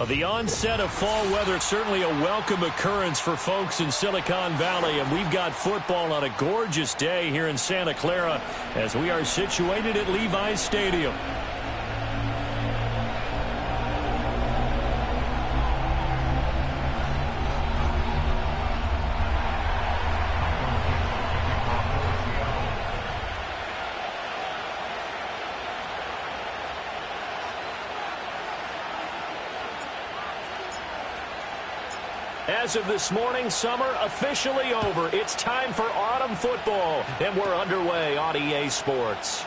The onset of fall weather, certainly a welcome occurrence for folks in Silicon Valley, and we've got football on a gorgeous day here in Santa Clara as we are situated at Levi's Stadium. As of this morning, summer officially over. It's time for autumn football, and we're underway on EA Sports.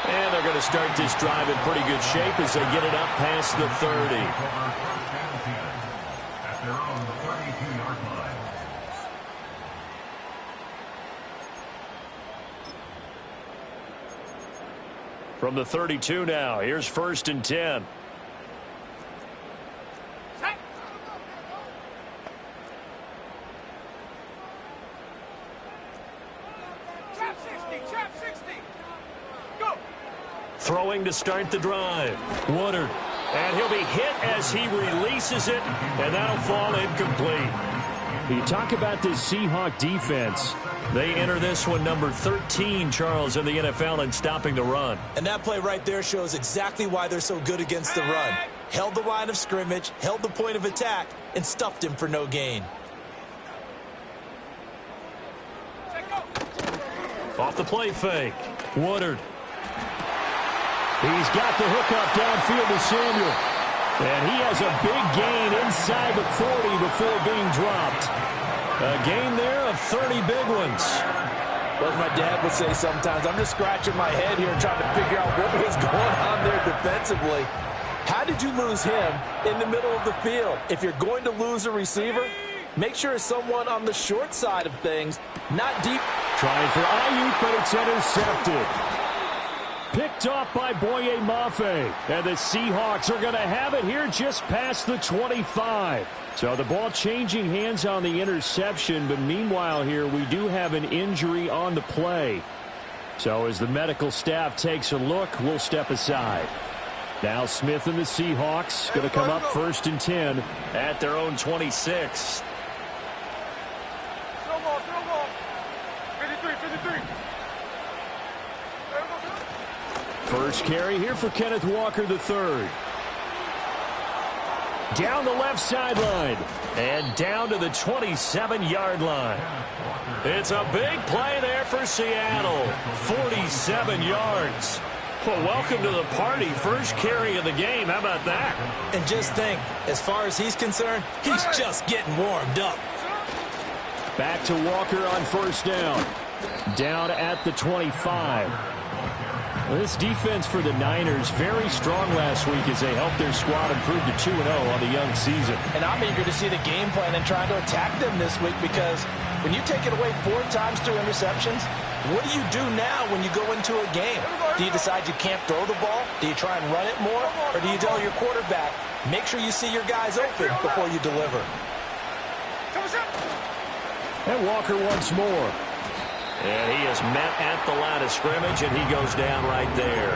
And they're going to start this drive in pretty good shape as they get it up past the 30. At their own 32-yard line. From the 32 now, here's 1st and 10. Throwing to start the drive. Woodard. And he'll be hit as he releases it, and that'll fall incomplete. You talk about this Seahawk defense. They enter this one number 13, Charles, in the NFL in stopping the run. And that play right there shows exactly why they're so good against the run. Held the line of scrimmage, held the point of attack, and stuffed him for no gain. Off the play fake. Woodard. He's got the hookup downfield to Samuel. And he has a big gain inside the 40 before being dropped. A gain there of 30 big ones. Well, as my dad would say sometimes, I'm just scratching my head here trying to figure out what was going on there defensively. How did you lose him in the middle of the field? If you're going to lose a receiver, make sure it's someone on the short side of things, not deep. Trying for Ayuk, but it's intercepted. Picked off by Boye Mafe. And the Seahawks are going to have it here just past the 25. So the ball changing hands on the interception, but meanwhile here we do have an injury on the play. So as the medical staff takes a look, we'll step aside. Now Smith and the Seahawks going to come up 1st and 10 at their own 26. First carry here for Kenneth Walker III. Down the left sideline and down to the 27-yard line. It's a big play there for Seattle. 47 yards. Well, welcome to the party. First carry of the game. How about that? And just think, as far as he's concerned, he's just getting warmed up. Back to Walker on 1st down. Down at the 25. Well, this defense for the Niners, very strong last week as they helped their squad improve to 2-0 on the young season. And I'm eager to see the game plan and trying to attack them this week because when you take it away 4 times through interceptions, what do you do now when you go into a game? Do you decide you can't throw the ball? Do you try and run it more? Or do you tell your quarterback, make sure you see your guys open before you deliver? And Walker once more. And he is met at the line of scrimmage, and he goes down right there.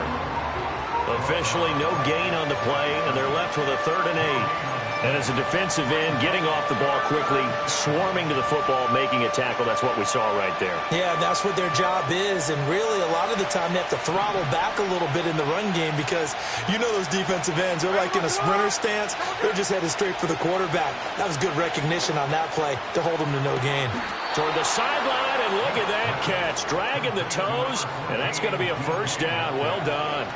Officially no gain on the play, and they're left with a 3rd and 8. And as a defensive end, getting off the ball quickly, swarming to the football, making a tackle, that's what we saw right there. Yeah, that's what their job is, and really a lot of the time they have to throttle back a little bit in the run game because you know those defensive ends, they're like in a sprinter stance, they're just headed straight for the quarterback. That was good recognition on that play to hold them to no gain. Toward the sideline, and look at that catch. Dragging the toes, and that's going to be a 1st down. Well done.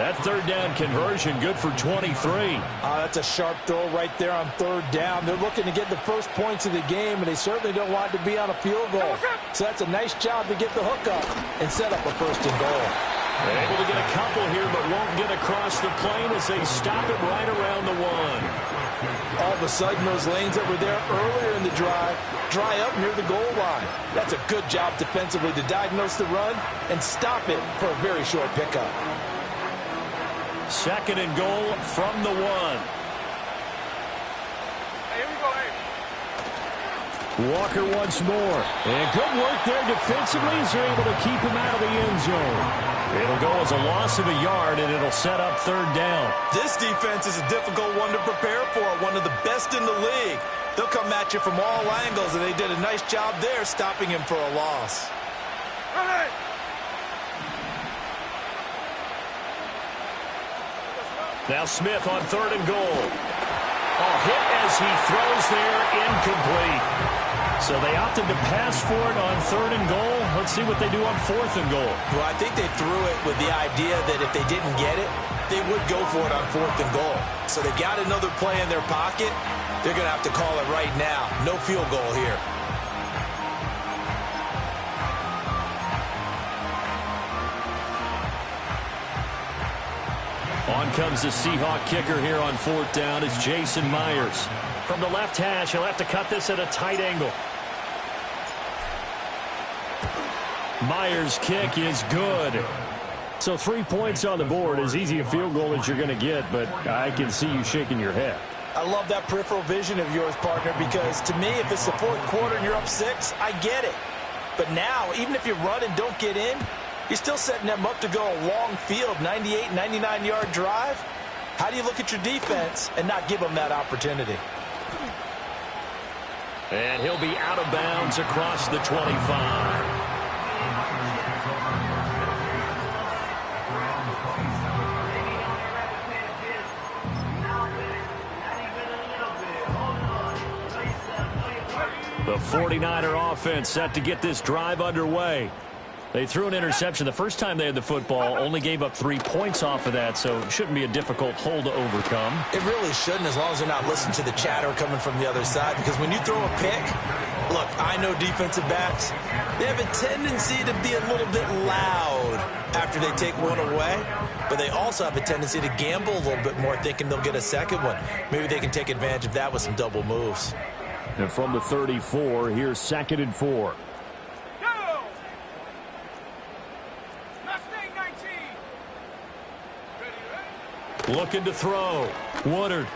That 3rd down conversion good for 23. That's a sharp throw right there on 3rd down. They're looking to get the first points of the game, and they certainly don't want it to be on a field goal. So that's a nice job to get the hook up and set up a 1st and goal. They're able to get a couple here, but won't get across the plane as they stop it right around the 1. All of a sudden, those lanes that were there earlier in the drive dry up near the goal line. That's a good job defensively to diagnose the run and stop it for a very short pickup. 2nd and goal from the 1. Hey, here we go, hey. Walker once more. And good work there defensively as they're able to keep him out of the end zone. It'll go as a loss of a yard, and it'll set up third down. This defense is a difficult one to prepare for, one of the best in the league. They'll come at you from all angles, and they did a nice job there stopping him for a loss. Now Smith on third and goal. Hit as he throws there, incomplete. So they opted to pass for it on third and goal. Let's see what they do on fourth and goal. Well, I think they threw it with the idea that if they didn't get it, they would go for it on fourth and goal. So they've got another play in their pocket. They're going to have to call it right now. No field goal here. On comes the Seahawk kicker here on fourth down. It's Jason Myers. From the left hash, he'll have to cut this at a tight angle. Myers' kick is good. So 3 points on the board. As easy a field goal as you're going to get, but I can see you shaking your head. I love that peripheral vision of yours, partner, because to me, if it's the fourth quarter and you're up 6, I get it. But now, even if you run and don't get in, you're still setting them up to go a long field, 98, 99-yard drive. How do you look at your defense and not give them that opportunity? And he'll be out of bounds across the 25. The 49er offense set to get this drive underway. They threw an interception the first time they had the football, only gave up 3 points off of that, so it shouldn't be a difficult hole to overcome. It really shouldn't, as long as they're not listening to the chatter coming from the other side, because when you throw a pick, look, I know defensive backs, they have a tendency to be a little bit loud after they take one away, but they also have a tendency to gamble a little bit more, thinking they'll get a second one. Maybe they can take advantage of that with some double moves. And from the 34, here's 2nd and 4. Looking to throw. Woodard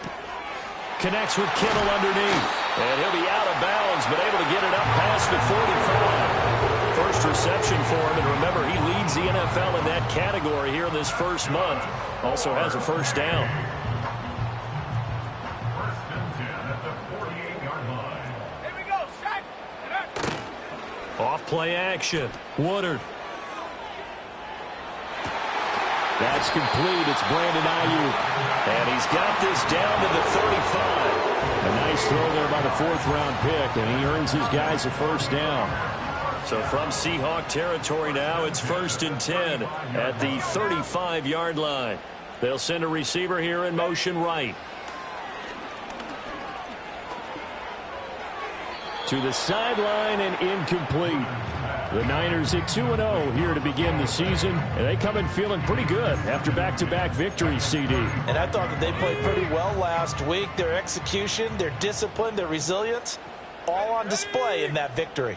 connects with Kittle underneath. And he'll be out of bounds, but able to get it up past the 45. First reception for him, and remember, he leads the NFL in that category here in this first month. Also has a first down. Here we go, set. Off play action. Woodard. That's complete. It's Brandon Ayuk. And he's got this down to the 35. A nice throw there by the 4th-round pick, and he earns his guys a first down. So from Seahawk territory now, it's 1st and 10 at the 35-yard line. They'll send a receiver here in motion right. To the sideline and incomplete. The Niners at 2-0 here to begin the season, and they come in feeling pretty good after back-to-back victories, CD. And I thought that they played pretty well last week. Their execution, their discipline, their resilience, all on display in that victory.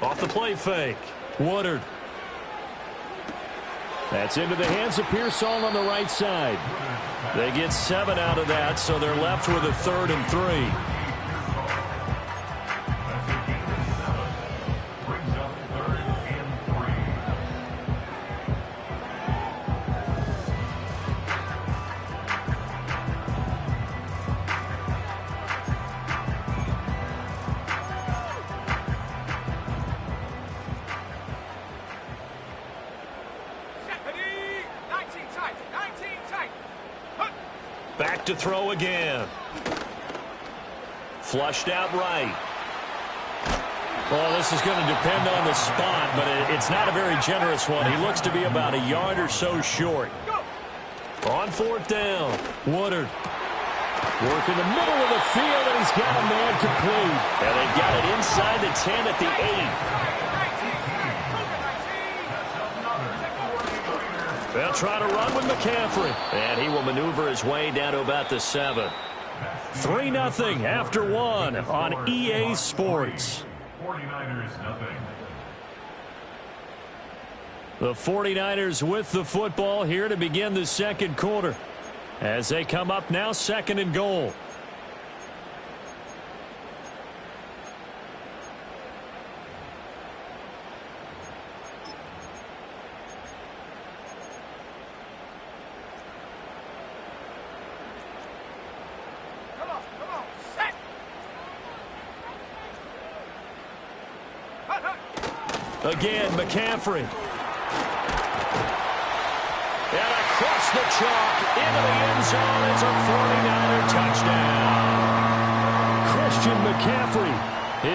Off the play fake. Woodard. That's into the hands of Pearsall on the right side. They get 7 out of that, so they're left with a 3rd and 3. Back to throw again. Flushed out right. Well, this is going to depend on the spot, but it's not a very generous one. He looks to be about a yard or so short. On 4th down, Woodard. Work in the middle of the field, and he's got a man complete. And they've got it inside the 10 at the 8. They'll try to run with McCaffrey. And he will maneuver his way down to about the 7. 3-0 after 1 on EA Sports. 49ers nothing. The 49ers with the football here to begin the second quarter. As they come up now, 2nd and goal. Again, McCaffrey. And across the chalk into the end zone. It's a 49er touchdown. Christian McCaffrey,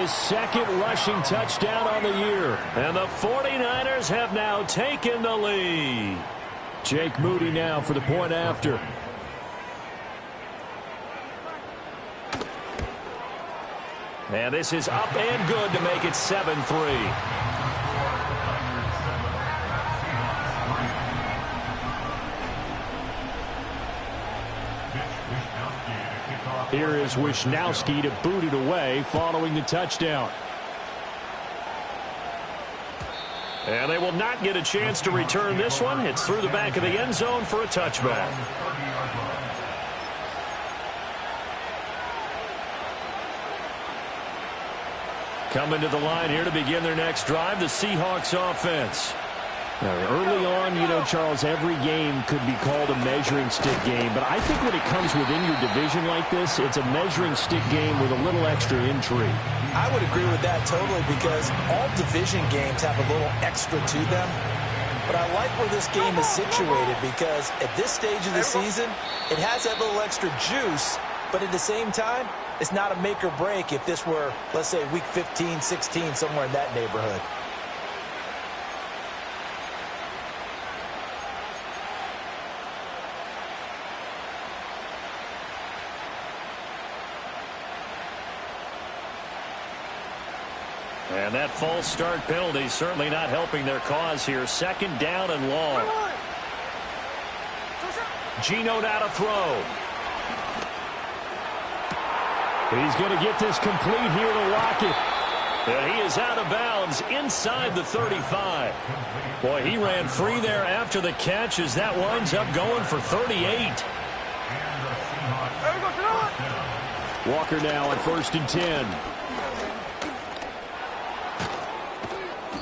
his second rushing touchdown on the year. And the 49ers have now taken the lead. Jake Moody now for the point after. And this is up and good to make it 7-3. Here is Wishnowsky to boot it away following the touchdown. And they will not get a chance to return this one. It's through the back of the end zone for a touchback. Coming to the line here to begin their next drive, the Seahawks offense. Now, early on, you know, Charles, every game could be called a measuring stick game. But I think when it comes within your division like this, it's a measuring stick game with a little extra intrigue. I would agree with that totally because all division games have a little extra to them. But I like where this game is situated because at this stage of the season, it has that little extra juice. But at the same time, it's not a make or break if this were, let's say, week 15, 16, somewhere in that neighborhood. And that false start penalty certainly not helping their cause here. Second down and long. Geno now to throw. He's going to get this complete here to Lockett. And he is out of bounds inside the 35. Boy, he ran free there after the catch as that winds up going for 38. Walker now on 1st and 10.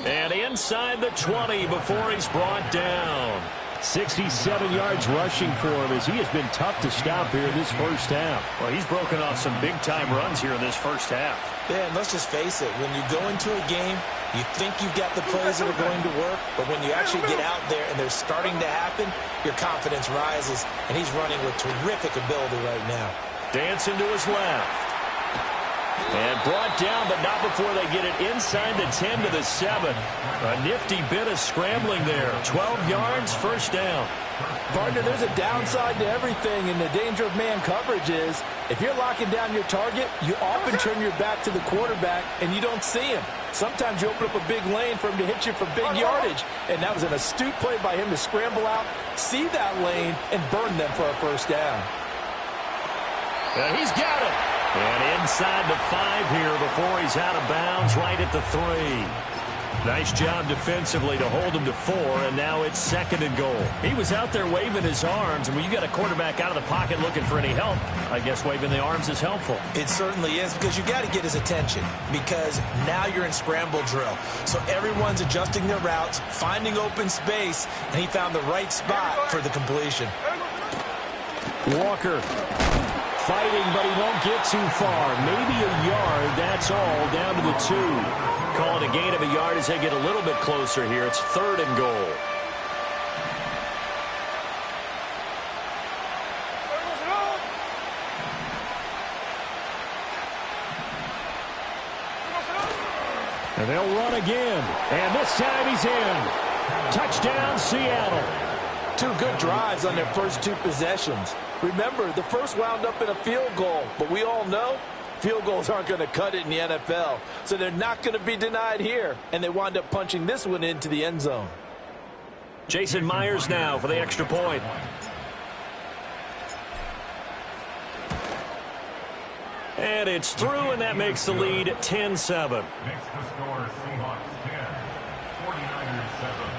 And inside the 20 before he's brought down. 67 yards rushing for him as he has been tough to stop here in this first half. Well, he's broken off some big-time runs here in this first half. Yeah, and let's just face it. When you go into a game, you think you've got the plays that are going to work, but when you actually get out there and they're starting to happen, your confidence rises, and he's running with terrific ability right now. Dancing to his left. And brought down, but not before they get it inside the 10 to the 7. A nifty bit of scrambling there. 12 yards, first down. Partner, there's a downside to everything, and the danger of man coverage is if you're locking down your target, you often turn your back to the quarterback, and you don't see him. Sometimes you open up a big lane for him to hit you for big yardage, and that was an astute play by him to scramble out, see that lane, and burn them for a first down. And he's got it. And inside the 5 here before he's out of bounds right at the 3. Nice job defensively to hold him to 4, and now it's 2nd and goal. He was out there waving his arms, and when you got a quarterback out of the pocket looking for any help, I guess waving the arms is helpful. It certainly is because you got to get his attention because now you're in scramble drill. So everyone's adjusting their routes, finding open space, and he found the right spot for the completion. Walker. Fighting, but he won't get too far. Maybe a yard, that's all, down to the 2. Calling a gain of a yard as they get a little bit closer here. It's 3rd and goal. And they'll run again. And this time he's in. Touchdown, Seattle. 2 good drives on their first 2 possessions. Remember, the first wound up in a field goal, but we all know field goals aren't going to cut it in the NFL, so they're not going to be denied here, and they wind up punching this one into the end zone. Jason Myers now for the extra point. And it's through, and that makes the lead 10-7. Makes the score Seahawks 10, 49ers 7.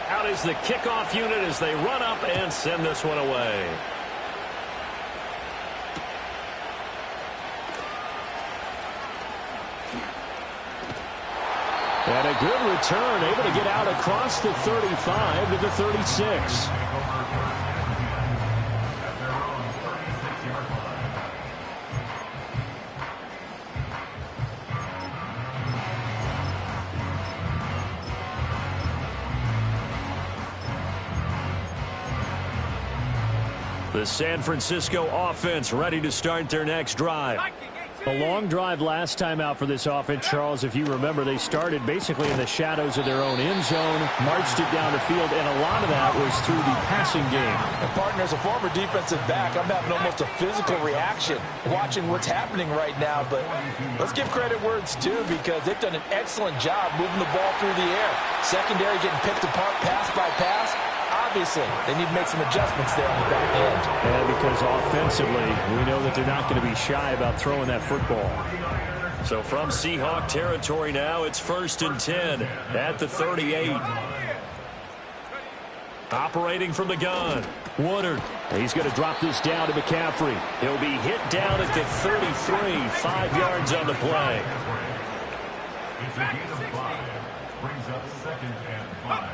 Out is the kickoff unit as they run up and send this one away. And a good return, able to get out across the 35 to the 36. The San Francisco offense ready to start their next drive. A long drive last time out for this offense, Charles. If you remember, they started basically in the shadows of their own end zone, marched it down the field, and a lot of that was through the passing game. And partner, as a former defensive back, I'm having almost a physical reaction watching what's happening right now. But let's give credit where it's due, because they've done an excellent job moving the ball through the air. Secondary getting picked apart pass by pass. Obviously, they need to make some adjustments there on the back end. Yeah, because offensively, we know that they're not going to be shy about throwing that football. So from Seahawk territory now, it's 1st and 10 at the 38. Operating from the gun, Woodard. He's going to drop this down to McCaffrey. He'll be hit down at the 33, 5 yards on the play. It's a gain of 5. Brings up 2nd and 5.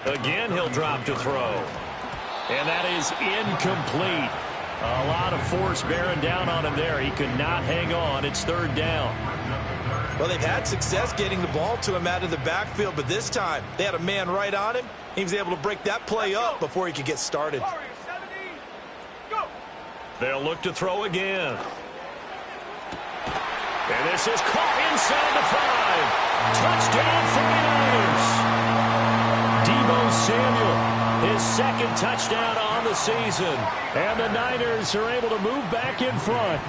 Again, he'll drop to throw. And that is incomplete. A lot of force bearing down on him there. He could not hang on. It's 3rd down. Well, they've had success getting the ball to him out of the backfield, but this time they had a man right on him. He was able to break that play up before he could get started. They'll look to throw again. And this is caught inside the 5. Touchdown 49ers. Deebo Samuel, his 2nd touchdown on the season. And the Niners are able to move back in front.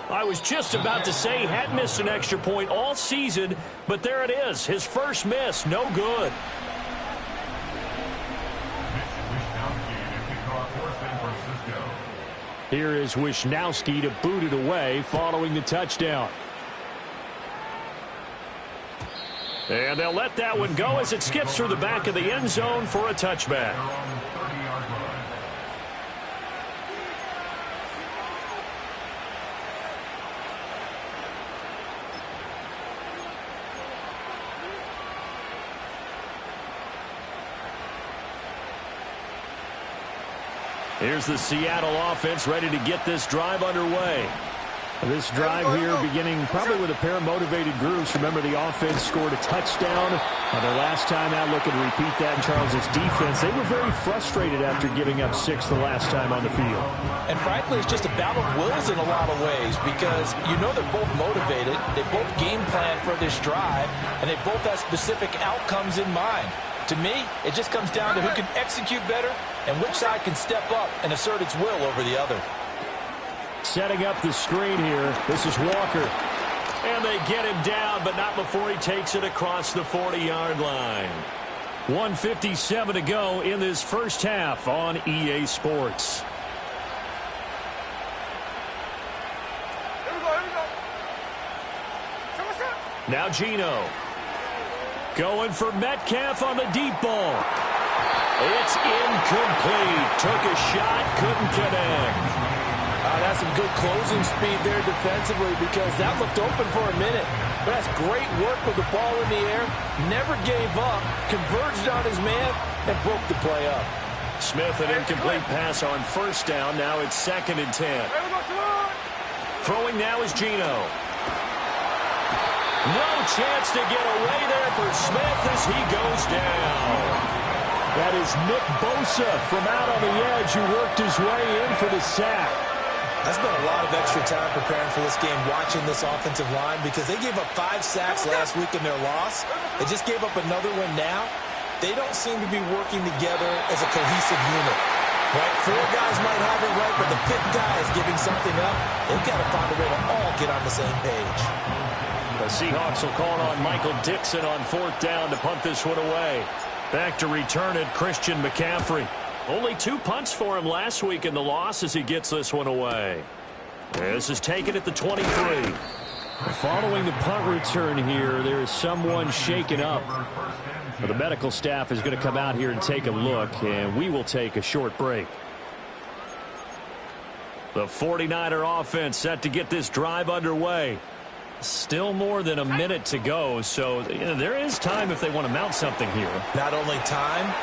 I was just about to say he hadn't missed an extra point all season, but there it is. His first miss, no good. Here is Wishnowski to boot it away following the touchdown. And they'll let that one go as it skips through the back of the end zone for a touchback. Here's the Seattle offense ready to get this drive underway. This drive here beginning probably with a pair of motivated groups. Remember, the offense scored a touchdown on their last time out. Looking to repeat that in Charles's defense. They were very frustrated after giving up 6 the last time on the field. And frankly, it's just a battle of wills in a lot of ways, because you know they're both motivated. They both game plan for this drive, and they both have specific outcomes in mind. To me, it just comes down to who can execute better and which side can step up and assert its will over the other. Setting up the screen here. This is Walker. And they get him down, but not before he takes it across the 40-yard line. 1:57 to go in this first half on EA Sports. Now Geno. Going for Metcalf on the deep ball. It's incomplete. Took a shot, couldn't connect. That's some good closing speed there defensively, because that looked open for a minute. But that's great work with the ball in the air. Never gave up, converged on his man, and broke the play up. Smith, an incomplete pass on first down. Now it's 2nd and 10. Throwing now is Geno. No chance to get away there for Smith as he goes down. That is Nick Bosa from out on the edge who worked his way in for the sack. That's been a lot of extra time preparing for this game, watching this offensive line, because they gave up 5 sacks last week in their loss. They just gave up another one now. They don't seem to be working together as a cohesive unit. Right? 4 guys might have it right, but the 5th guy is giving something up. They've got to find a way to all get on the same page. The Seahawks will call on Michael Dixon on 4th down to punt this one away. Back to return it, Christian McCaffrey. Only 2 punts for him last week in the loss as he gets this one away. This is taken at the 23. Following the punt return here, there is someone shaken up. The medical staff is going to come out here and take a look, and we will take a short break. The 49er offense set to get this drive underway. Still more than a minute to go, so there is time if they want to mount something here. Not only time,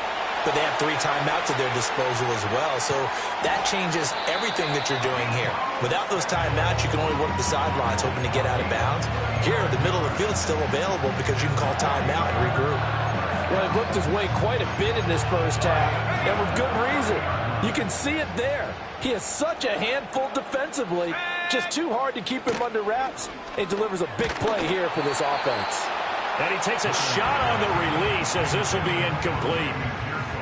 but they have 3 timeouts at their disposal as well. So that changes everything that you're doing here. Without those timeouts, you can only work the sidelines, hoping to get out of bounds. Here, the middle of the field is still available because you can call timeout and regroup. Well, he looked his way quite a bit in this first half, and with good reason. You can see it there. He is such a handful defensively, just too hard to keep him under wraps. He delivers a big play here for this offense. And he takes a shot on the release as this will be incomplete.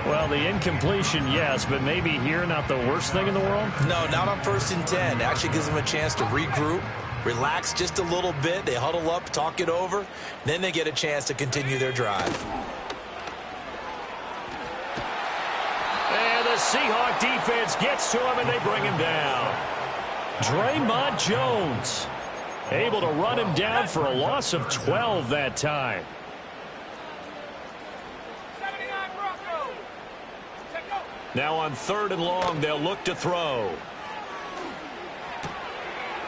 Well, the incompletion, yes, but maybe here not the worst thing in the world? No, not on 1st and 10. Actually gives them a chance to regroup, relax just a little bit. They huddle up, talk it over. Then they get a chance to continue their drive. And the Seahawk defense gets to him, and they bring him down. Draymond Jones able to run him down for a loss of 12 that time. Now on 3rd and long, they'll look to throw.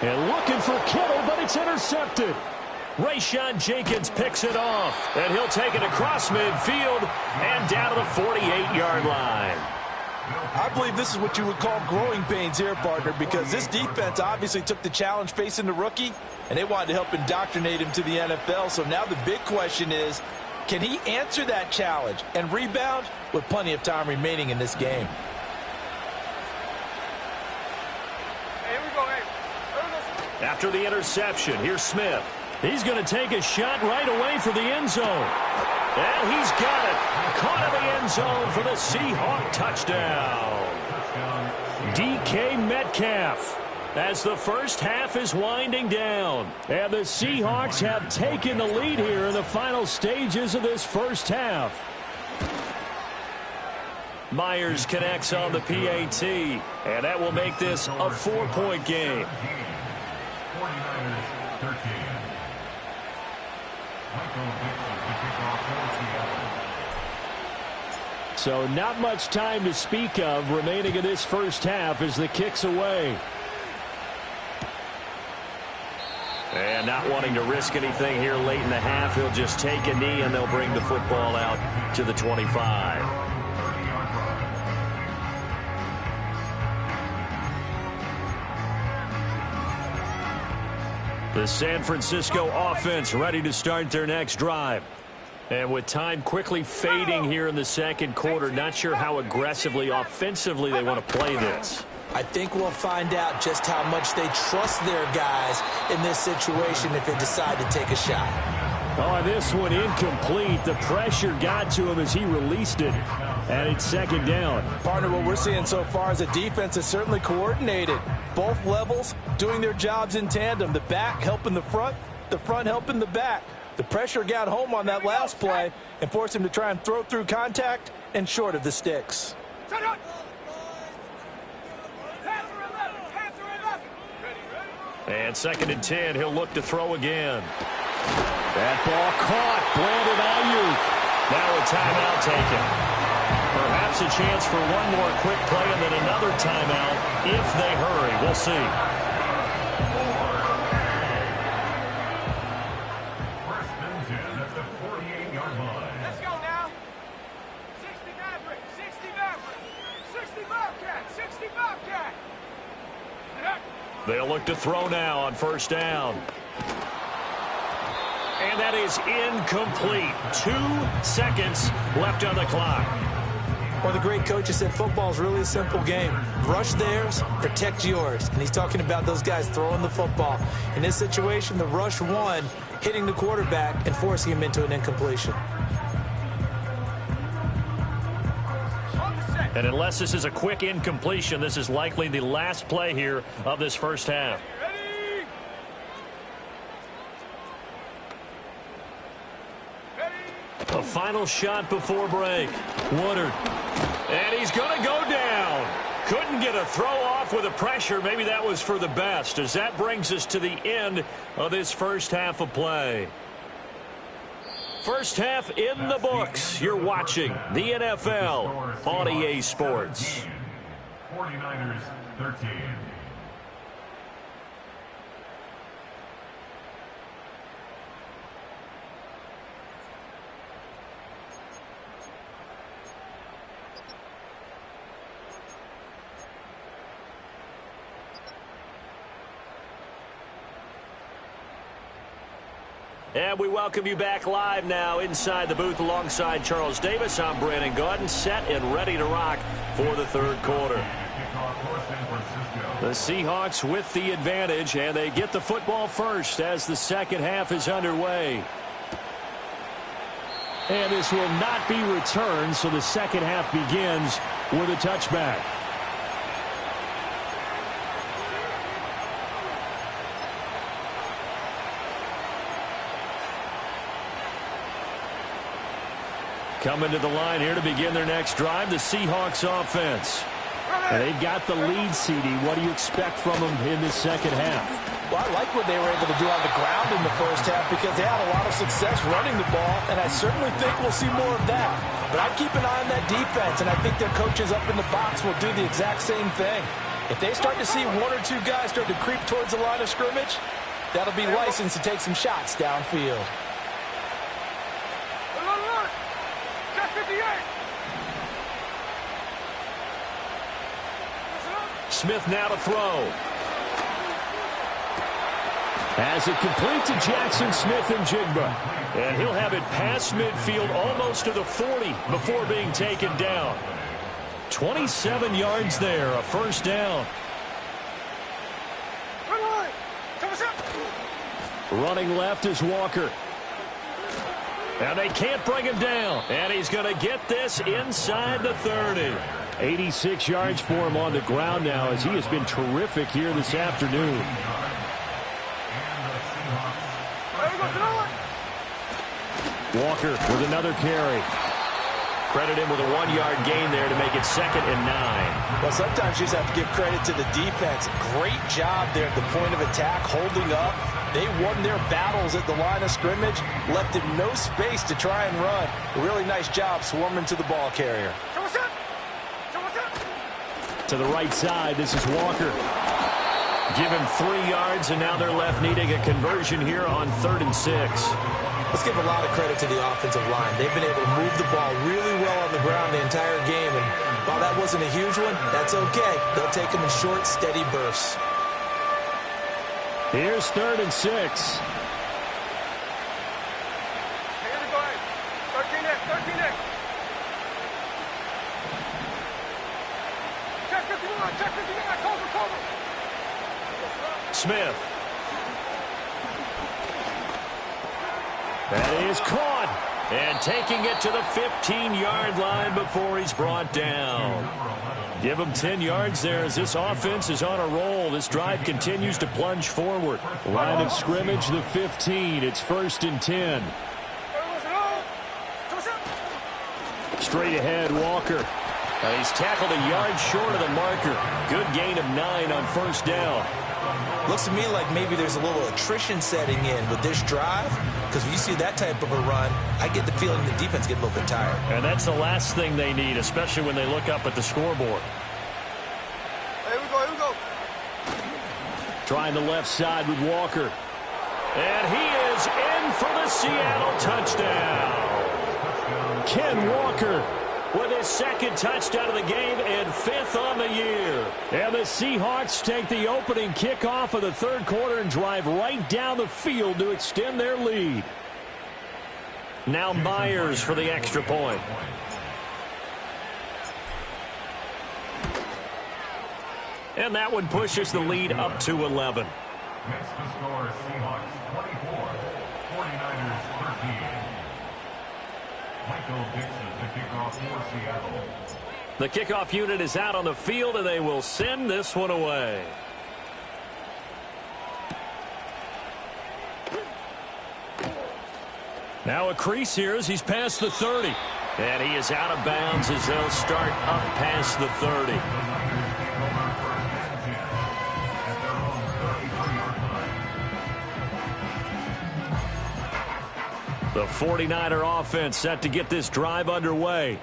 And looking for Kittle, but it's intercepted. Rayshawn Jenkins picks it off, and he'll take it across midfield and down to the 48-yard line. I believe this is what you would call growing pains here, partner, because this defense obviously took the challenge facing the rookie, and they wanted to help indoctrinate him to the NFL. So now the big question is, can he answer that challenge and rebound with plenty of time remaining in this game? Hey, here we go, hey. After the interception, here's Smith. He's going to take a shot right away for the end zone. And he's got it. Caught in the end zone for the Seahawk touchdown. DK Metcalf. As the first half is winding down. And the Seahawks have taken the lead here in the final stages of this first half. Myers connects on the PAT. And that will make this a 4-point game. 49ers 13. Michael Vickers to kick off for Seattle. So not much time to speak of remaining in this first half as the kick's away. And not wanting to risk anything here late in the half, he'll just take a knee and they'll bring the football out to the 25. The San Francisco offense ready to start their next drive. And with time quickly fading here in the second quarter, not sure how aggressively, offensively they want to play this. I think we'll find out just how much they trust their guys in this situation if they decide to take a shot. Oh, this one incomplete. The pressure got to him as he released it. And it's second down. Partner, what we're seeing so far is a defense that's certainly coordinated. Both levels doing their jobs in tandem. The back helping the front helping the back. The pressure got home on that last play and forced him to try and throw through contact and short of the sticks. And 2nd and 10, he'll look to throw again. That ball caught. Brandon Ayuk. Now a timeout taken. Perhaps a chance for one more quick play and then another timeout if they hurry. We'll see. First and 10 at the 48-yard line. Let's go now. 60 Maverick, 60 Maverick, 60 Bobcat, 60 Bobcat. They'll look to throw now on first down. And that is incomplete. 2 seconds left on the clock. Well, the great coach has said football is really a simple game. Rush theirs, protect yours. And he's talking about those guys throwing the football. In this situation, the rush won, hitting the quarterback and forcing him into an incompletion. And unless this is a quick incompletion, this is likely the last play here of this first half. A final shot before break. Woodard. And he's going to go down. Couldn't get a throw off with the pressure. Maybe that was for the best, as that brings us to the end of this first half of play. First half in the books. You're watching the NFL on EA Sports. 49ers 13. And we welcome you back live now inside the booth alongside Charles Davis. I'm Brandon Gaudin, set and ready to rock for the third quarter. The Seahawks with the advantage, and they get the football first as the second half is underway. And this will not be returned, so the second half begins with a touchback. Coming to the line here to begin their next drive, the Seahawks offense. And they've got the lead, CD. What do you expect from them in this second half? Well, I like what they were able to do on the ground in the first half because they had a lot of success running the ball, and I certainly think we'll see more of that. But I'd keep an eye on that defense, and I think their coaches up in the box will do the exact same thing. If they start to see one or two guys start to creep towards the line of scrimmage, that'll be licensed to take some shots downfield. Smith now to throw. As it complete to Jackson Smith-Njigba. And he'll have it past midfield almost to the 40 before being taken down. 27 yards there, a first down. Running left is Walker. And they can't bring him down. And he's going to get this inside the 30. 86 yards for him on the ground now as he has been terrific here this afternoon. Walker with another carry. Credit him with a 1-yard gain there to make it 2nd and 9. Well, sometimes you just have to give credit to the defense. Great job there at the point of attack, holding up. They won their battles at the line of scrimmage, left him no space to try and run. A really nice job swarming to the ball carrier. To the right side, this is Walker. Give him 3 yards, and now they're left needing a conversion here on 3rd and 6. Let's give a lot of credit to the offensive line. They've been able to move the ball really well on the ground the entire game, and while that wasn't a huge one, that's okay. They'll take them in short, steady bursts. Here's 3rd and 6. Smith. That is caught. And taking it to the 15-yard line before he's brought down. Give him 10 yards there as this offense is on a roll. This drive continues to plunge forward. Line of scrimmage, the 15. It's 1st and 10. Straight ahead, Walker. He's tackled a yard short of the marker. Good gain of 9 on 1st down. Looks to me like maybe there's a little attrition setting in with this drive, because when you see that type of a run, I get the feeling the defense get a little bit tired. And that's the last thing they need, especially when they look up at the scoreboard. Here we go. Trying the left side with Walker. And he is in for the Seattle touchdown. Ken Walker with his 2nd touchdown of the game and 5th on the year. And the Seahawks take the opening kickoff of the 3rd quarter and drive right down the field to extend their lead. Now Myers for the extra point. And that one pushes the lead up to 11. Next to score, Seahawks 24, 49ers 13. Michael Dixon to kick off for Seattle. The kickoff unit is out on the field, and they will send this one away. Now a crease here as he's past the 30. And he is out of bounds as they'll start up past the 30. The 49er offense set to get this drive underway.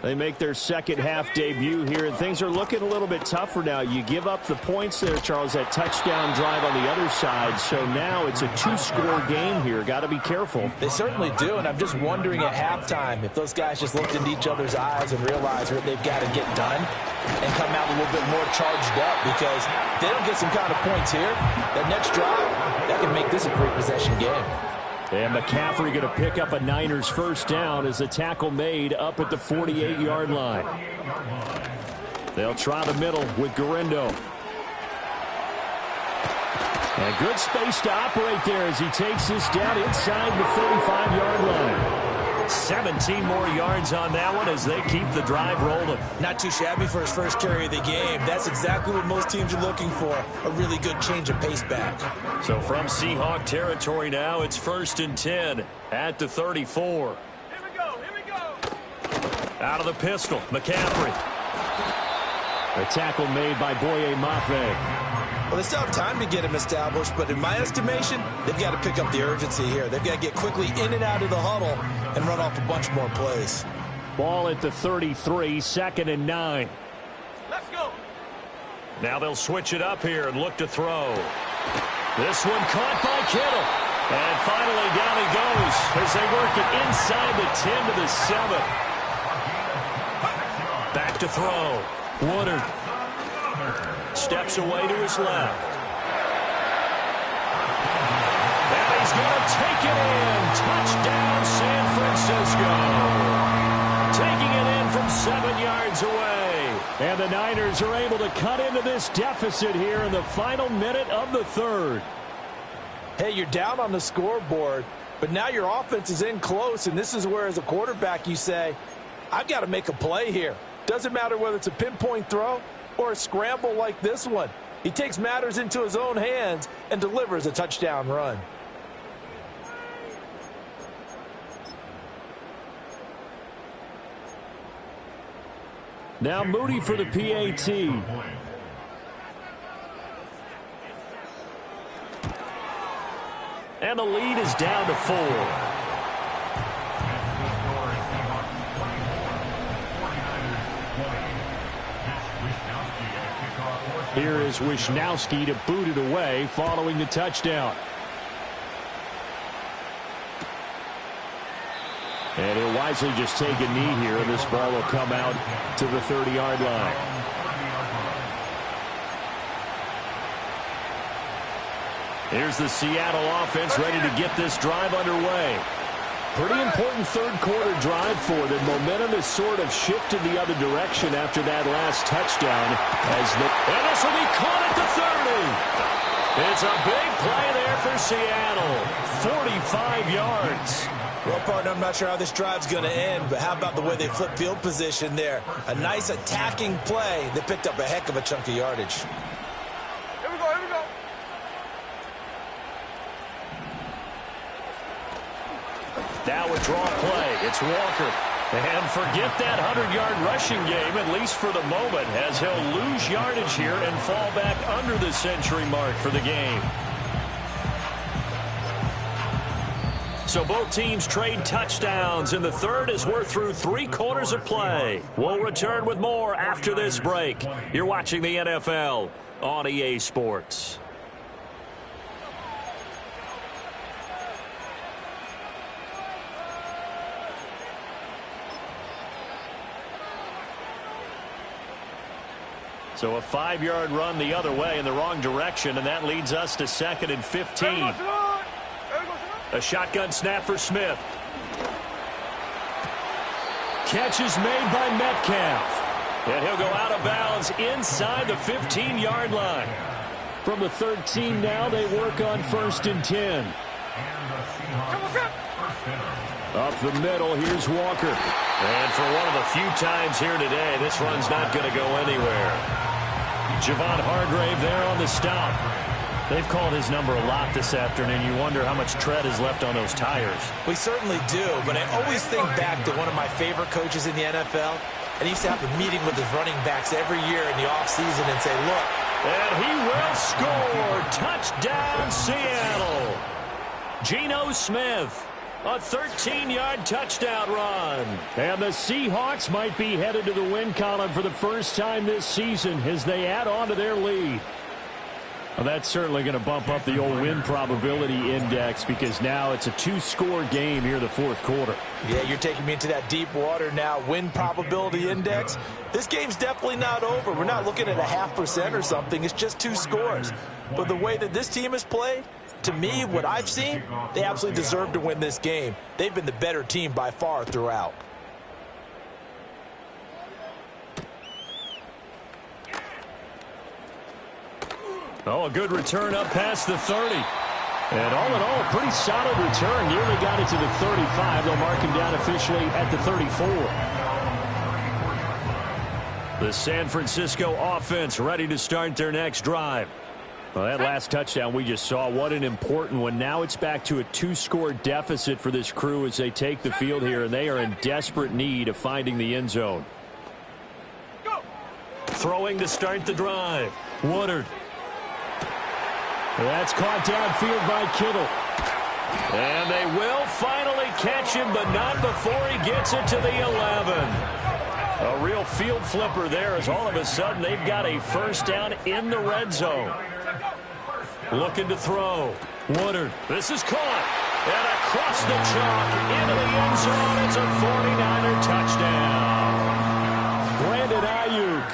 They make their second half debut here, and things are looking a little bit tougher now. You give up the points there, Charles, that touchdown drive on the other side. So now it's a two-score game here. Got to be careful. They certainly do, and I'm just wondering at halftime if those guys just looked into each other's eyes and realized what they've got to get done and come out a little bit more charged up, because if they don't get some kind of points here, that next drive, that can make this a three-possession game. And McCaffrey going to pick up a Niners first down as the tackle made up at the 48-yard line. They'll try the middle with Garindo. And good space to operate there as he takes this down inside the 35-yard line. 17 more yards on that one as they keep the drive rolling. Not too shabby for his first carry of the game. That's exactly what most teams are looking for, a really good change of pace back. So from Seahawk territory now, it's 1st and 10 at the 34. Here we go. Out of the pistol, McCaffrey. A tackle made by Boye Mafe. Well, they still have time to get him established, but in my estimation, they've got to pick up the urgency here. They've got to get quickly in and out of the huddle and run off a bunch more plays. Ball at the 33, 2nd and 9. Let's go. Now they'll switch it up here and look to throw. This one caught by Kittle. And finally down he goes as they work it inside the 10 to the 7. Back to throw. Woodard steps away to his left. And he's going to take it in. Touchdown, San Francisco. Taking it in from 7 yards away. And the Niners are able to cut into this deficit here in the final minute of the third. Hey, you're down on the scoreboard, but now your offense is in close, and this is where, as a quarterback, you say, I've got to make a play here. Doesn't matter whether it's a pinpoint throw or a scramble like this one. He takes matters into his own hands and delivers a touchdown run. Now Moody for the PAT. And the lead is down to 4. Here is Wisnowski to boot it away following the touchdown. And he'll wisely just take a knee here, and this ball will come out to the 30-yard line. Here's the Seattle offense ready to get this drive underway. Pretty important third-quarter drive for them. Momentum has sort of shifted the other direction after that last touchdown. And this will be caught at the 30. It's a big play there for Seattle. 45 yards. Well, partner, I'm not sure how this drive's going to end, but how about the way they flip field position there? A nice attacking play. They picked up a heck of a chunk of yardage. Here we go. Now a draw play. It's Walker. And forget that 100-yard rushing game, at least for the moment, as he'll lose yardage here and fall back under the century mark for the game. So both teams trade touchdowns in the third as we're through 3 quarters of play. We'll return with more after this break. You're watching the NFL on EA Sports. So a 5-yard run the other way in the wrong direction, and that leads us to 2nd and 15. A shotgun snap for Smith. Catch is made by Metcalf. And he'll go out of bounds inside the 15-yard line. From the 13 now, they work on 1st and 10. Up the middle, here's Walker. And for one of the few times here today, this run's not going to go anywhere. Javon Hargrave there on the stop. They've called his number a lot this afternoon. You wonder how much tread is left on those tires. We certainly do, but I always think back to one of my favorite coaches in the NFL, and he used to have a meeting with his running backs every year in the offseason and say, look. And he will score. Touchdown, Seattle. Geno Smith. A 13-yard touchdown run. And the Seahawks might be headed to the win column for the first time this season as they add on to their lead. Well, that's certainly going to bump up the old win probability index because now it's a 2-score game here in the fourth quarter. Yeah, you're taking me into that deep water now. Win probability index. This game's definitely not over. We're not looking at a 0.5% or something. It's just 2 scores. But the way that this team has played, to me, what I've seen, they absolutely deserve to win this game. They've been the better team by far throughout. Oh, a good return up past the 30. And all in all, a pretty solid return. Nearly got it to the 35. They'll mark him down officially at the 34. The San Francisco offense ready to start their next drive. Well, that last touchdown we just saw, what an important one. Now it's back to a 2-score deficit for this crew as they take the field here, and they are in desperate need of finding the end zone. Throwing to start the drive. Woodard. That's caught downfield by Kittle. And they will finally catch him, but not before he gets it to the 11. A real field flipper there as all of a sudden they've got a first down in the red zone. Looking to throw. Woodard. This is caught. And across the chalk into the end zone. It's a 49er touchdown. Brandon Ayuk.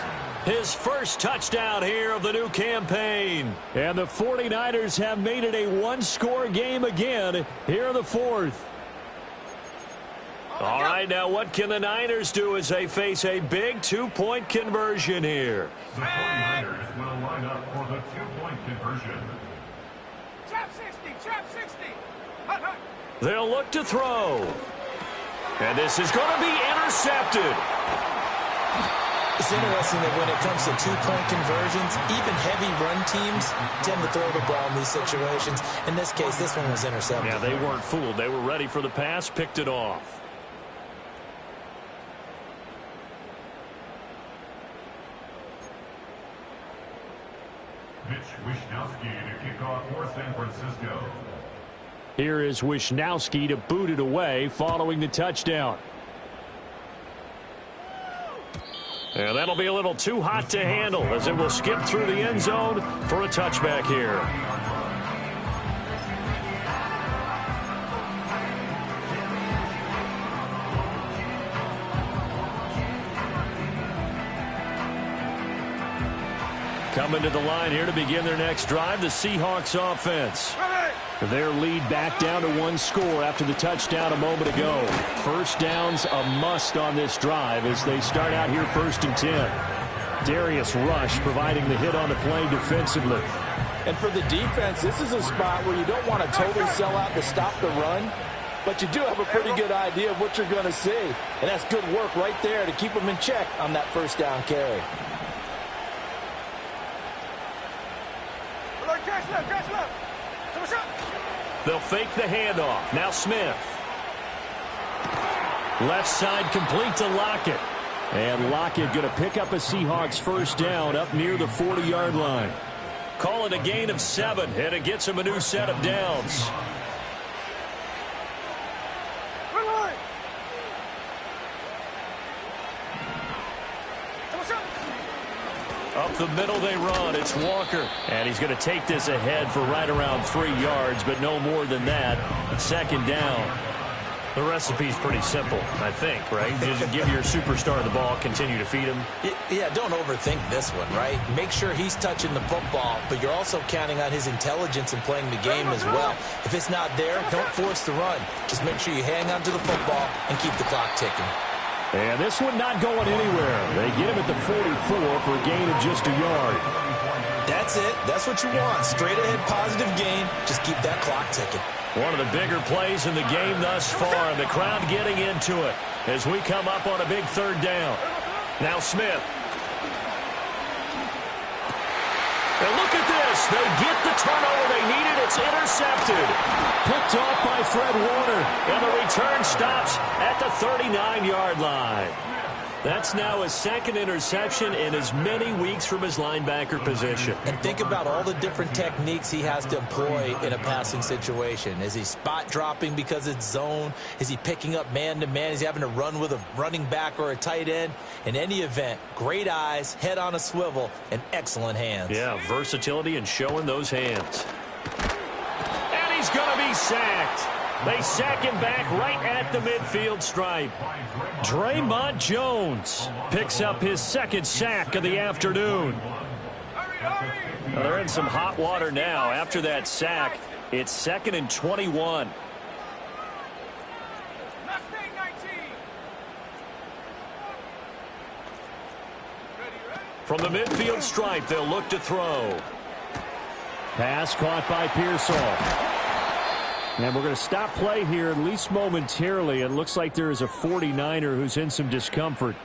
His first touchdown here of the new campaign. And the 49ers have made it a 1-score game again here in the fourth. All right, now what can the Niners do as they face a big 2-point conversion here? The 49ers will line up for the 2-point conversion. Trap 60, trap 60. They'll look to throw. And this is going to be intercepted. It's interesting that when it comes to 2-point conversions, even heavy run teams tend to throw the ball in these situations. In this case, this one was intercepted. Yeah, they weren't fooled. They were ready for the pass, picked it off. Mitch Wishnowsky to kick off for San Francisco. Here is Wishnowsky to boot it away following the touchdown. And that'll be a little too hot to handle as it will skip through the end zone for a touchback here. Coming to the line here to begin their next drive, the Seahawks offense. Their lead back down to 1 score after the touchdown a moment ago. First down's a must on this drive as they start out here 1st and 10. Darius Rush providing the hit on the play defensively. And for the defense, this is a spot where you don't want to totally sell out to stop the run, but you do have a pretty good idea of what you're going to see. And that's good work right there to keep them in check on that first down carry. Catch left. They'll fake the handoff. Now Smith. Left side complete to Lockett. And Lockett going to pick up a Seahawks first down up near the 40-yard line. Call it a gain of 7, and it gets him a new set of downs. Up the middle they run. It's Walker. And he's going to take this ahead for right around 3 yards, but no more than that. 2nd down. The recipe's pretty simple, I think, right? Just give your superstar the ball, continue to feed him. Yeah, don't overthink this one, right? Make sure he's touching the football, but you're also counting on his intelligence in playing the game as well. If it's not there, don't force the run. Just make sure you hang on to the football and keep the clock ticking. And this one not going anywhere. They get him at the 44 for a gain of just a yard. That's it. That's what you want. Straight ahead positive gain. Just keep that clock ticking. One of the bigger plays in the game thus far, and the crowd getting into it as we come up on a big 3rd down. Now Smith. And look at this. They get the turnover they needed. It's intercepted. Picked off by Fred Warner. And the return stops at the 39-yard line. That's now his second interception in as many weeks from his linebacker position. And think about all the different techniques he has to employ in a passing situation. Is he spot dropping because it's zone? Is he picking up man-to-man? Is he having to run with a running back or a tight end? In any event, great eyes, head on a swivel, and excellent hands. Yeah, versatility and showing those hands. And he's going to be sacked. They sack him back right at the midfield stripe. Draymond Jones picks up his second sack of the afternoon. Well, they're in some hot water now. After that sack, it's 2nd and 21. From the midfield stripe, they'll look to throw. Pass caught by Pearsall. And we're going to stop play here, at least momentarily. It looks like there is a 49er who's in some discomfort.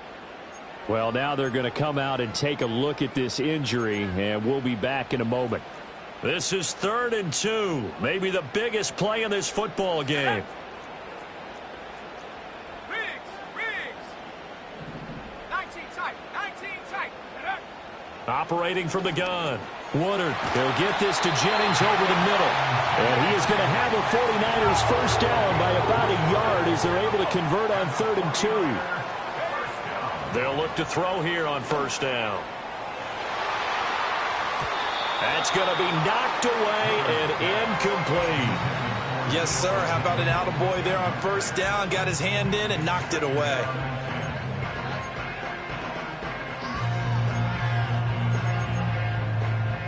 Well, now they're going to come out and take a look at this injury, and we'll be back in a moment. This is 3rd and 2, maybe the biggest play in this football game. Operating from the gun. Woodard, they'll get this to Jennings over the middle. And he is going to have the 49ers first down by about a yard as they're able to convert on 3rd and 2. They'll look to throw here on first down. That's going to be knocked away and incomplete. Yes, sir. How about an attaboy there on first down? Got his hand in and knocked it away.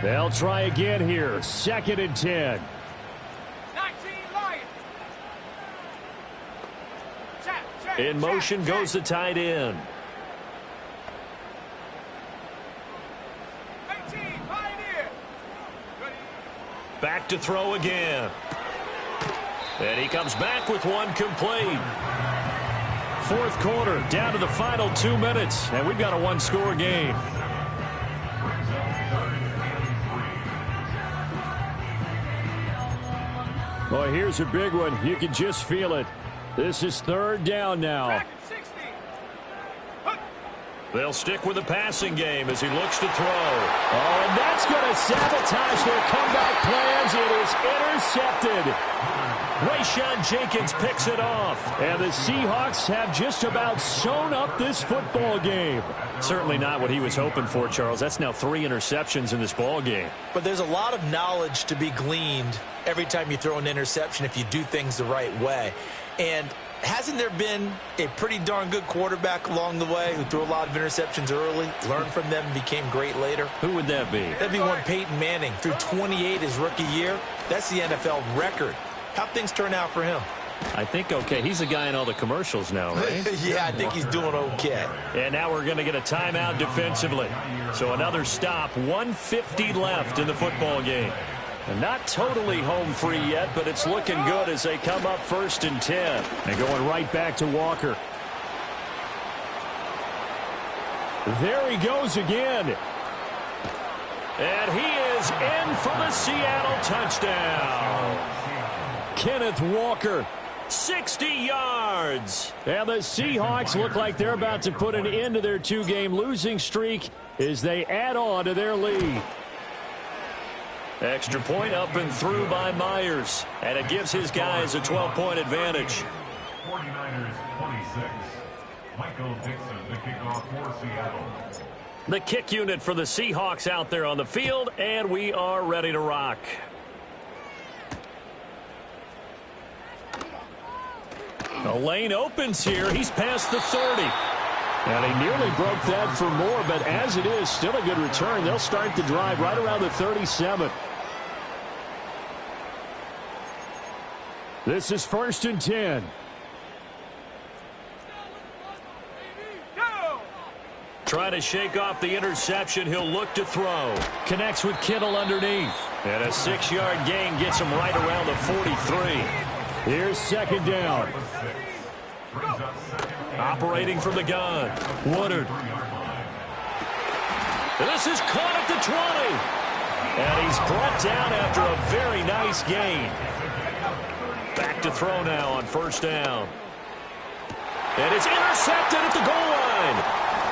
They'll try again here. 2nd and 10. 19 Lions. In motion goes the tight end. 18 Pioneer. Back to throw again. And he comes back with one complete. 4th quarter, down to the final 2 minutes. And we've got a one-score game. Well, here's a big one. You can just feel it. This is 3rd down now. They'll stick with the passing game as he looks to throw. Oh, and that's going to sabotage their comeback plans. It is intercepted. Rayshawn Jenkins picks it off. And the Seahawks have just about sewn up this football game. Certainly not what he was hoping for, Charles. That's now 3 interceptions in this ball game. But there's a lot of knowledge to be gleaned every time you throw an interception if you do things the right way. And hasn't there been a pretty darn good quarterback along the way who threw a lot of interceptions early, learned from them, and became great later? Who would that be? That'd be one Peyton Manning. Threw 28 his rookie year. That's the NFL record. How'd things turn out for him? I think okay. He's the guy in all the commercials now, right? Yeah, I think he's doing okay. And now we're going to get a timeout defensively. So another stop. 1:50 left in the football game. And not totally home free yet, but it's looking good as they come up 1st and 10. And going right back to Walker. There he goes again. And he is in for the Seattle touchdown. Kenneth Walker, 60 yards. And the Seahawks look like they're about to put an end to their 2-game losing streak as they add on to their lead. Extra point up and through by Myers. And it gives his guys a 12-point advantage. 49ers 26. Michael Dixon, the kickoff for Seattle. The kick unit for the Seahawks out there on the field, and we are ready to rock. The lane opens here. He's past the 30. And he nearly broke that for more, but as it is, still a good return. They'll start the drive right around the 37. This is 1st and 10. Trying to shake off the interception. He'll look to throw. Connects with Kittle underneath. And a 6-yard gain gets him right around the 43. Here's 2nd down. Operating from the gun. Woodard. This is caught at the 20. And he's brought down after a very nice gain. Back to throw now on 1st down. And it's intercepted at the goal line.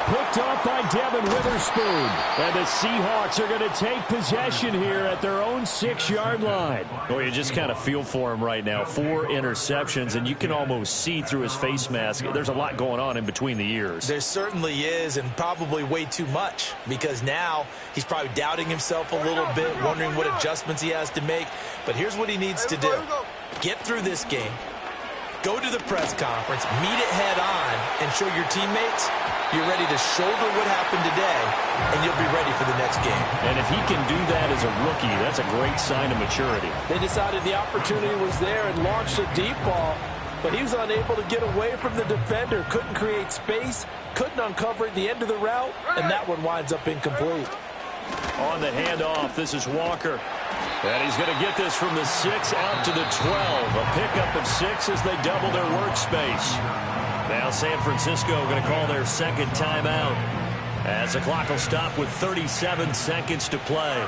Picked off by Devin Witherspoon. And the Seahawks are going to take possession here at their own 6-yard line. Well, you just kind of feel for him right now. 4 interceptions, and you can almost see through his face mask. There's a lot going on in between the ears. There certainly is, and probably way too much, because now he's probably doubting himself a little bit, wondering what adjustments he has to make. But here's what he needs to do. Get through this game. Go to the press conference, meet it head on, and show your teammates you're ready to shoulder what happened today, and you'll be ready for the next game. And if he can do that as a rookie, that's a great sign of maturity. They decided the opportunity was there and launched a deep ball, but he was unable to get away from the defender, couldn't create space, couldn't uncover at the end of the route, and that one winds up incomplete. On the handoff, this is Walker. And he's going to get this from the 6 out to the 12. A pickup of 6 as they double their workspace. Now San Francisco going to call their second timeout as the clock will stop with 37 seconds to play.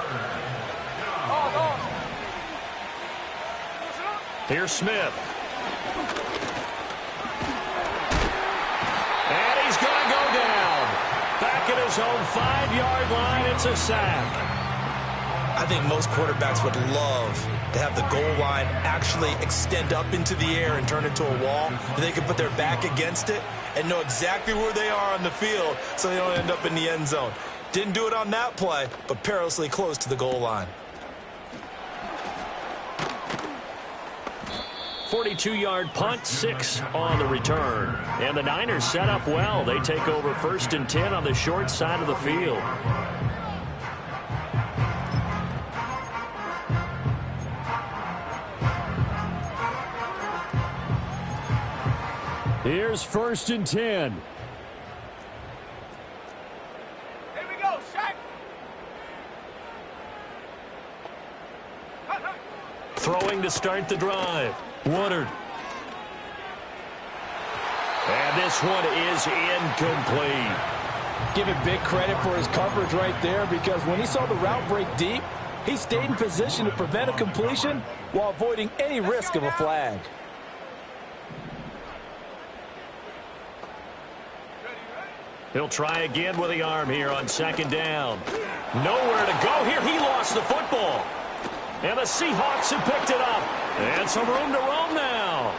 Here's Smith. And he's going to go down. Back at his own 5-yard line, it's a sack. I think most quarterbacks would love to have the goal line actually extend up into the air and turn into a wall. They can put their back against it and know exactly where they are on the field so they don't end up in the end zone. Didn't do it on that play, but perilously close to the goal line. 42-yard punt, 6 on the return. And the Niners set up well. They take over 1st and 10 on the short side of the field. Here's 1st and 10. Here we go, sack. Throwing to start the drive. Woodard. And this one is incomplete. Give him big credit for his coverage right there, because when he saw the route break deep, he stayed in position to prevent a completion while avoiding any risk of a flag. He'll try again with the arm here on 2nd down. Nowhere to go here. He lost the football. And the Seahawks have picked it up. And some room to roam now.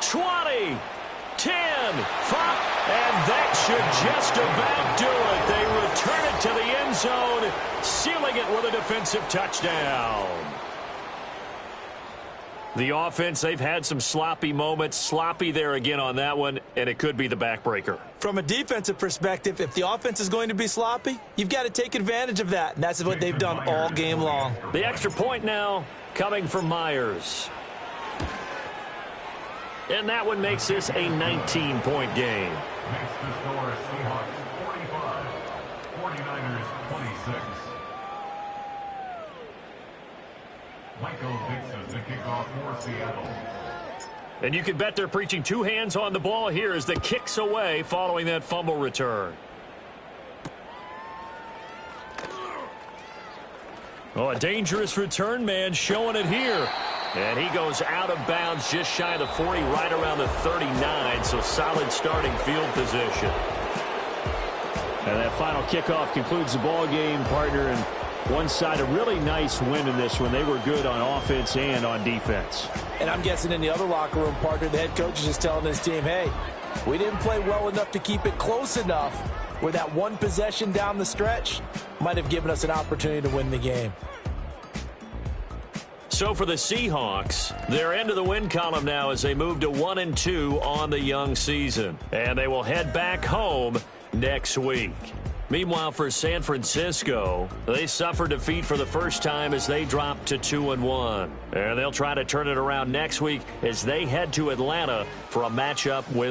20, 10, 5. And that should just about do it. They return it to the end zone, sealing it with a defensive touchdown. The offense, they've had some sloppy moments. Sloppy there again on that one, and it could be the backbreaker. From a defensive perspective, if the offense is going to be sloppy, you've got to take advantage of that, and that's what they've done all game long. The extra point now coming from Myers. And that one makes this a 19-point game. Makes the score Seahawks 45, 49ers 26. Michael Dixon, the kickoff for Seattle. And you can bet they're preaching 2 hands on the ball here as the kick's away following that fumble return. Oh, a dangerous return man showing it here. And he goes out of bounds just shy of the 40, right around the 39, so solid starting field position. And that final kickoff concludes the ball game, partner, and one side a really nice win in this one. They were good on offense and on defense. And I'm guessing in the other locker room, partner, the head coach is just telling his team, hey, we didn't play well enough to keep it close enough where that one possession down the stretch might have given us an opportunity to win the game. So for the Seahawks, they're into the win column now as they move to 1-2 on the young season. And they will head back home next week. Meanwhile, for San Francisco, they suffered defeat for the first time as they dropped to 2-1. And they'll try to turn it around next week as they head to Atlanta for a matchup with